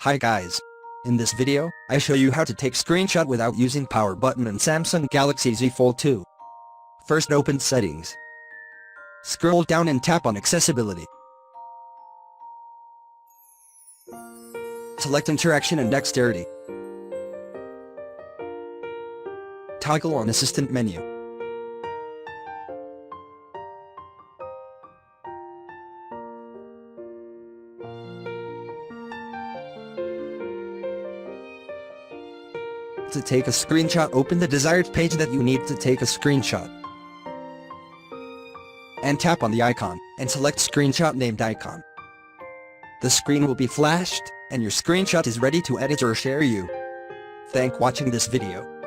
Hi guys. In this video, I show you how to take screenshot without using power button in Samsung Galaxy Z Fold 2. First open settings. Scroll down and tap on accessibility. Select interaction and dexterity. Toggle on assistant menu. To take a screenshot, open the desired page that you need to take a screenshot. And tap on the icon, and select screenshot named icon. The screen will be flashed, and your screenshot is ready to edit or share you. Thank watching this video.